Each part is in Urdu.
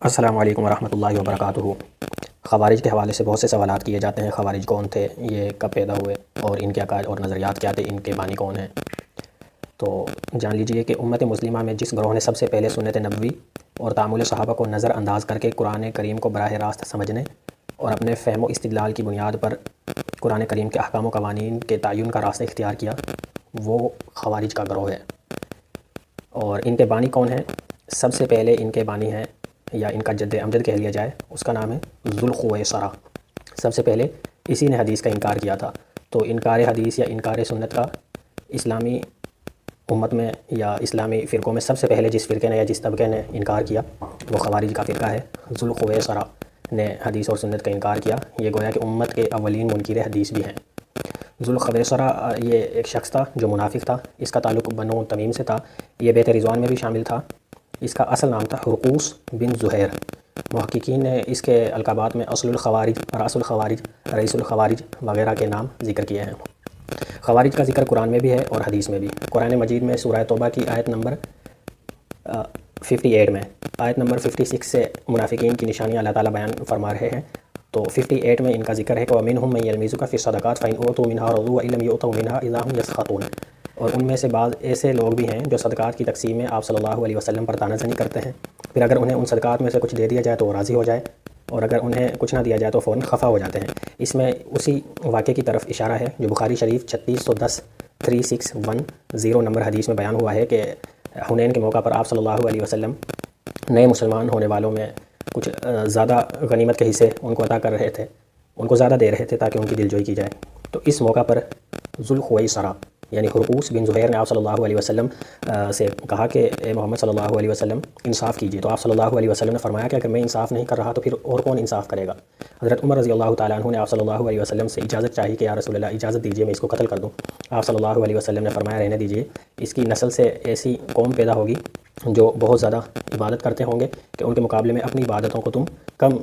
السلام علیکم ورحمۃ اللہ وبرکاتہ۔ خوارج کے حوالے سے بہت سے سوالات کیے جاتے ہیں۔ خوارج کون تھے، یہ کب پیدا ہوئے، اور ان کے عقائد اور نظریات کیا تھے، ان کے بانی کون ہیں۔ تو جان لیجئے کہ امت مسلمہ میں جس گروہ نے سب سے پہلے سنت نبوی اور تعامل صحابہ کو نظر انداز کر کے قرآن کریم کو براہ راست سمجھنے اور اپنے فہم و استدلال کی بنیاد پر قرآن کریم کے احکام و قوانین کے تعین کا راستہ اختیار کیا، وہ خوارج کا گروہ ہے۔ اور ان کے بانی کون ہیں؟ سب سے پہلے ان کے بانی ہیں، یا ان کا جد امجد کہہ لیا جائے، اس کا نام ہے ذوالخویصرہ۔ سب سے پہلے اسی نے حدیث کا انکار کیا تھا۔ تو انکار حدیث یا انکار سنت کا اسلامی امت میں یا اسلامی فرقوں میں سب سے پہلے جس فرقے نے یا جس طبقے نے انکار کیا وہ خوارج کا فرقہ ہے۔ ذوالخویصرہ نے حدیث اور سنت کا انکار کیا۔ یہ گویا کہ امت کے اولین منکر حدیث بھی ہیں۔ ذوالخویصرہ یہ ایک شخص تھا جو منافق تھا۔ اس کا تعلق بنو تمیم سے تھا۔ یہ بیت رضوان میں بھی شامل تھا۔ اس کا اصل نام تھا حرقوس بن زہیر۔ محققین نے اس کے القابات میں اصل الخوارج، راس الخوارج، رئیس الخوارج وغیرہ کے نام ذکر کیے ہیں۔ خوارج کا ذکر قرآن میں بھی ہے اور حدیث میں بھی۔ قرآن مجید میں سورہ توبہ کی آیت نمبر 58 میں، آیت نمبر 56 سے منافقین کی نشانیاں اللہ تعالیٰ بیان فرما رہے ہیں۔ تو 58 میں ان کا ذکر ہے کہ وَمِنْهُمْ مَن يَلْمِزُكَ فِي الصَّدَقَاتِ فَإِنْ أُوتُوا مِنْهَا رَضُوا وَإِن لَّمْ يُؤْتَوْا مِنْهَا إِذَا هُمْ يَسْخَطُونَ۔ اور ان میں سے بعض ایسے لوگ بھی ہیں جو صدقات کی تقسیم میں آپ صلی اللہ علیہ وسلم پر طعنہ زنی کرتے ہیں، پھر اگر انہیں ان صدقات میں سے کچھ دے دیا جائے تو وہ راضی ہو جائے، اور اگر انہیں کچھ نہ دیا جائے تو فوراً خفا ہو جاتے ہیں۔ اس میں اسی واقعے کی طرف اشارہ ہے جو بخاری شریف 3610 نمبر حدیث میں بیان ہوا ہے کہ حنین کے موقع پر آپ صلی اللہ علیہ وسلم نئے مسلمان ہونے والوں میں کچھ زیادہ غنیمت کے حصے ان کو عطا کر رہے تھے، ان کو زیادہ دے رہے تھے تاکہ ان کی دلجوئی کی جائے۔ تو اس موقع پر ذوالخویصرہ یعنی حرقوس بن زہیر نے آپ صلی اللہ علیہ وسلم سے کہا کہ اے محمد صلی اللہ علیہ وسلم انصاف کیجیے۔ تو آپ صلی اللہ علیہ وسلم نے فرمایا کہ اگر میں انصاف نہیں کر رہا تو پھر اور کون انصاف کرے گا۔ حضرت عمر رضی اللہ تعالیٰ عنہ نے آپ صلی اللہ علیہ وسلم سے اجازت چاہی کہ یا رسول اللہ اجازت دیجیے میں اس کو قتل کر دوں۔ آپ صلی اللہ علیہ وسلم نے فرمایا رہنے دیجیے، اس کی نسل سے ایسی قوم پیدا ہوگی جو بہت زیادہ عبادت کرتے ہوں گے کہ ان کے مقابلے میں اپنی عبادتوں کو تم کم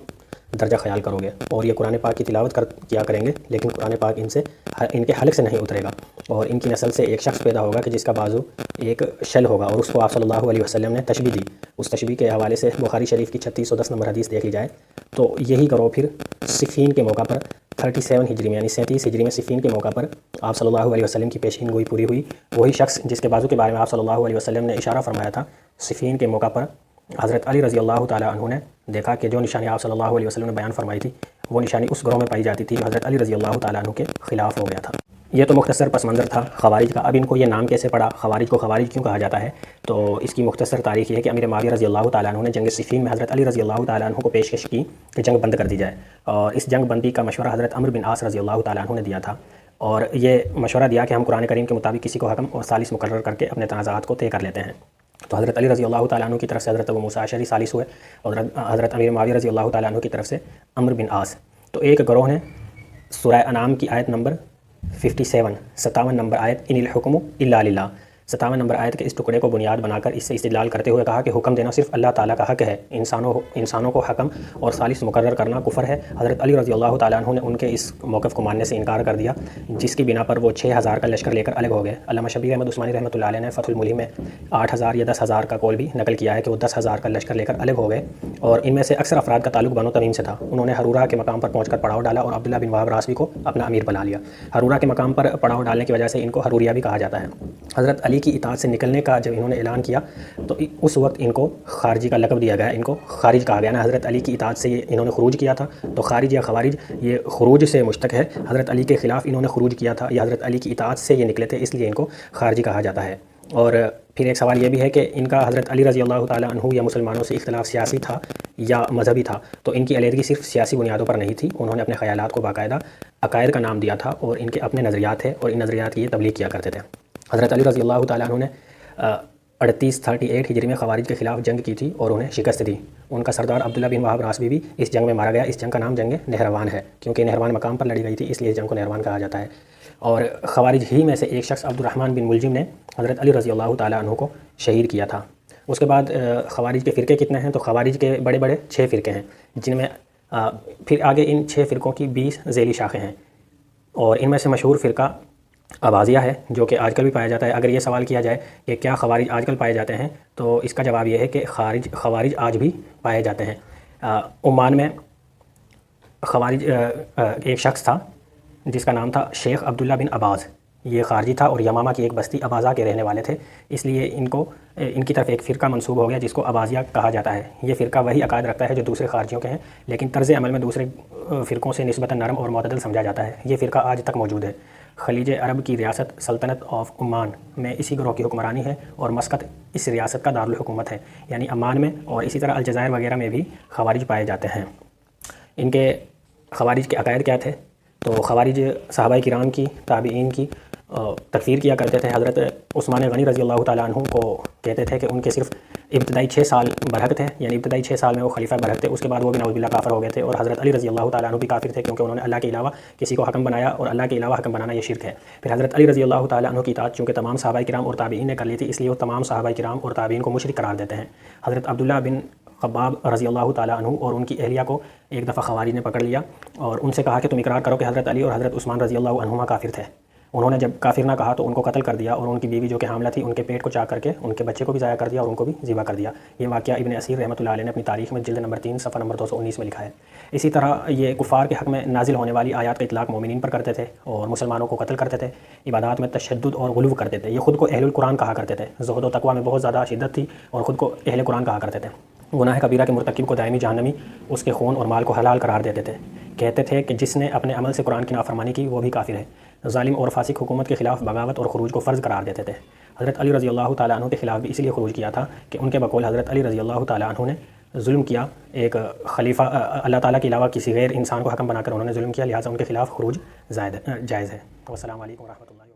درجہ خیال کرو گے، اور یہ قرآن پاک کی تلاوت کیا کریں گے لیکن قرآن پاک ان کے حلق سے نہیں اترے گا، اور ان کی نسل سے ایک شخص پیدا ہوگا کہ جس کا بازو ایک شل ہوگا، اور اس کو آپ صلی اللہ علیہ وسلم نے تشبیہ دی۔ اس تشبیہ کے حوالے سے بخاری شریف کی 3610 نمبر حدیث دیکھ لی جائے تو یہی گروہ پھر صفین کے موقع پر 37 ہجری میں یعنی 37 ہجری میں صفین کے موقع پر آپ صلی اللہ علیہ وسلم کی پیشین گوئی پوری ہوئی۔ وہی شخص جس کے بازو کے بارے میں آپ صلی اللہ علیہ وسلم نے اشارہ فرمایا تھا، صفین کے موقع پر حضرت علی رضی اللہ تعالیٰ عنہ نے دیکھا کہ جو نشانی آپ صلی اللہ علیہ وسلم نے بیان فرمائی تھی وہ نشانی اس گروہ میں پائی جاتی تھی جو حضرت علی رضی اللہ تعالیٰ عنہ کے خلاف ہو گیا تھا۔ یہ تو مختصر پس منظر تھا خوارج کا۔ اب ان کو یہ نام کیسے پڑا، خوارج کو خوارج کیوں کہا جاتا ہے؟ تو اس کی مختصر تاریخ یہ ہے کہ امیر معاویہ رضی اللہ تعالیٰ عنہ نے جنگ صفین میں حضرت علی رضی اللہ تعالیٰ عنہ کو پیشکش کی کہ جنگ بند کر دی جائے، اور اس جنگ بندی کا مشورہ حضرت عمرو بن عاص رضی اللہ تعالیٰ عنہ نے دیا تھا، اور یہ مشورہ دیا کہ ہم قرآن کریم کے مطابق کسی کو حکم اور ثالث مقرر کر کے اپنے تنازعات کو طے کر لیتے ہیں۔ تو حضرت علی رضی اللہ تعالیٰ عنہ کی طرف سے حضرت ابو موسیٰ اشعری ثالث ہوئے، اور حضرت امیر معاویہ رضی اللہ تعالیٰ عنہ کی طرف سے عمرو بن عاص۔ تو ایک گروہ نے سورہ انعام کی آیت نمبر 57 نمبر آیت ان الحکم الا للہ، 57 نمبر آیت کے اس ٹکڑے کو بنیاد بنا کر اس سے استدلال کرتے ہوئے کہا کہ حکم دینا صرف اللہ تعالیٰ کا حق ہے، انسانوں کو حکم اور ثالث مقرر کرنا کفر ہے۔ حضرت علی رضی اللہ تعالیٰ عنہ نے ان کے اس موقف کو ماننے سے انکار کر دیا، جس کی بنا پر وہ 6000 کا لشکر لے کر الگ ہو گئے۔ علامہ شبیر احمد عثمانی رحمۃ اللہ علیہ نے فتح الملہم میں 8000 یا 10000 کا قول بھی نقل کیا ہے کہ وہ 10000 کا لشکر لے کر الگ ہو گئے، اور ان میں سے اکثر افراد کا تعلق بنو تمیم سے تھا۔ انہوں نے حرورہ کے مقام پر پہنچ کر پڑاؤ ڈالا اور عبداللہ بن وہب راسبی کو اپنا امیر بنا لیا۔ حرورہ کے مقام پر پڑاؤ ڈالنے کی وجہ سے ان کو حروریہ بھی کہا جاتا ہے۔ حضرت علی کی اطاعت سے نکلنے کا جب انہوں نے اعلان کیا تو اس وقت ان کو خارجی کا لقب دیا گیا، ان کو خارج کہا گیا نا۔ حضرت علی کی اطاعت سے انہوں نے خروج کیا تھا، تو خارج یا خوارج یہ خروج سے مشتق ہے۔ حضرت علی کے خلاف انہوں نے خروج کیا تھا یا حضرت علی کی اطاعت سے یہ نکلے تھے، اس لیے ان کو خارجی کہا جاتا ہے۔ اور پھر ایک سوال یہ بھی ہے کہ ان کا حضرت علی رضی اللہ تعالیٰ عنہ یا مسلمانوں سے اختلاف سیاسی تھا یا مذہبی تھا؟ تو ان کی علیحدگی صرف سیاسی بنیادوں پر نہیں تھی، انہوں نے اپنے خیالات کو باقاعدہ عقائد کا نام دیا تھا، اور ان کے اپنے نظریات ہیں اور ان نظریات کی یہ تبلیغ کیا کرتے تھے۔ حضرت علی رضی اللہ تعالیٰ عنہ نے 38 ہجری میں خوارج کے خلاف جنگ کی تھی اور انہیں شکست دی۔ ان کا سردار عبداللہ بن وہب راسبی بھی اس جنگ میں مارا گیا۔ اس جنگ کا نام جنگ نہروان ہے، کیونکہ نہروان مقام پر لڑی گئی تھی، اس لیے اس جنگ کو نہروان کہا جاتا ہے۔ اور خوارج ہی میں سے ایک شخص عبد الرحمن بن ملجم نے حضرت علی رضی اللہ تعالیٰ عنہ کو شہید کیا تھا۔ اس کے بعد خوارج کے فرقے کتنے ہیں؟ تو خوارج کے بڑے بڑے 6 فرقے ہیں، جن میں پھر آگے ان 6 فرقوں کی 20 ذیلی شاخیں ہیں، اور ان میں سے مشہور فرقہ اباضیہ ہے جو کہ آج کل بھی پایا جاتا ہے۔ اگر یہ سوال کیا جائے کہ کیا خوارج آج کل پائے جاتے ہیں تو اس کا جواب یہ ہے کہ خوارج آج بھی پائے جاتے ہیں۔ عمان میں خوارج ایک شخص تھا جس کا نام تھا شیخ عبداللہ بن عباز. یہ خارجی تھا اور یمامہ کی ایک بستی اباضہ کے رہنے والے تھے، اس لیے ان کی طرف ایک فرقہ منسوب ہو گیا جس کو اباضیہ کہا جاتا ہے. یہ فرقہ وہی عقائد رکھتا ہے جو دوسرے خارجیوں کے ہیں، لیکن طرز عمل میں دوسرے فرقوں سے نسبتاً نرم اور معتدل سمجھا جاتا ہے. یہ فرقہ آج تک موجود ہے. خلیج عرب کی ریاست سلطنت آف عمان میں اسی گروہ کی حکمرانی ہے اور مسقط اس ریاست کا دارالحکومت ہے. یعنی عمان میں اور اسی طرح الجزائر وغیرہ میں بھی خوارج پائے جاتے ہیں. ان کے خوارج کے عقائد کیا تھے؟ تو خوارج صحابہ کرام کی، تابعین کی تکفیر کیا کرتے تھے. حضرت عثمان غنی رضی اللہ تعالیٰ عنہ کو کہتے تھے کہ ان کے صرف ابتدائی 6 سال برحق تھے، یعنی ابتدائی 6 سال میں وہ خلیفہ برحق تھے، اس کے بعد وہ بھی نعوذ باللہ کافر ہو گئے تھے. اور حضرت علی رضی اللہ تعالیٰ عنہ بھی کافر تھے کیونکہ انہوں نے اللہ کے علاوہ کسی کو حکم بنایا، اور اللہ کے علاوہ حکم بنانا یہ شرک ہے. پھر حضرت علی رضی اللہ تعالیٰ عنہ کی اطاعت چونکہ تمام صحابہ کرام اور تابعین نے کر لی تھی، اس لیے وہ تمام صحابہ کرام اور تابعین کو مشرک قرار دیتے ہیں. حضرت عبداللہ بن خباب رضی اللہ تعالیٰ عنہ اور ان کی اہلیہ کو ایک دفعہ خوارج نے پکڑ لیا اور ان سے کہا کہ تم اقرار کرو کہ حضرت علی اور حضرت عثمان رضی اللہ عنہما کافر تھے. انہوں نے جب کافر نہ کہا تو ان کو قتل کر دیا، اور ان کی بیوی جو کہ حاملہ تھی ان کے پیٹ کو چاک کر کے ان کے بچے کو بھی ضائع کر دیا اور ان کو بھی ذبح کر دیا. یہ واقعہ ابن اسیر رحمۃ اللہ علیہ نے اپنی تاریخ میں جلد نمبر 3 صفحہ نمبر 219 میں لکھا ہے. اسی طرح یہ کفار کے حق میں نازل ہونے والی آیات کا اطلاق مومنین پر کرتے تھے اور مسلمانوں کو قتل کرتے تھے. عبادات میں تشدد اور غلو کرتے تھے. یہ خود کو اہل القرآن کہا کرتے تھے. زہد و تقویٰ میں بہت زیادہ شدت تھی اور خود کو اہل قرآن کہا کرتے تھے. گناہ کبیرہ کے مرتکب کو دائمی جہنمی، اس کے خون اور مال کو حلال قرار دیتے تھے. کہتے تھے کہ جس نے اپنے عمل سے قرآن کی نافرمانی کی وہ بھی کافر ہے. ظالم اور فاسق حکومت کے خلاف بغاوت اور خروج کو فرض قرار دیتے تھے. حضرت علی رضی اللہ تعالیٰ عنہ کے خلاف بھی اس لیے خروج کیا تھا کہ ان کے بقول حضرت علی رضی اللہ تعالیٰ عنہ نے ظلم کیا. ایک خلیفہ اللہ تعالیٰ کے علاوہ کسی غیر انسان کو حکم بنا کر انہوں نے ظلم کیا، لہٰذا ان کے خلاف خروج جائز ہے. والسلام علیکم ورحمۃ اللہ.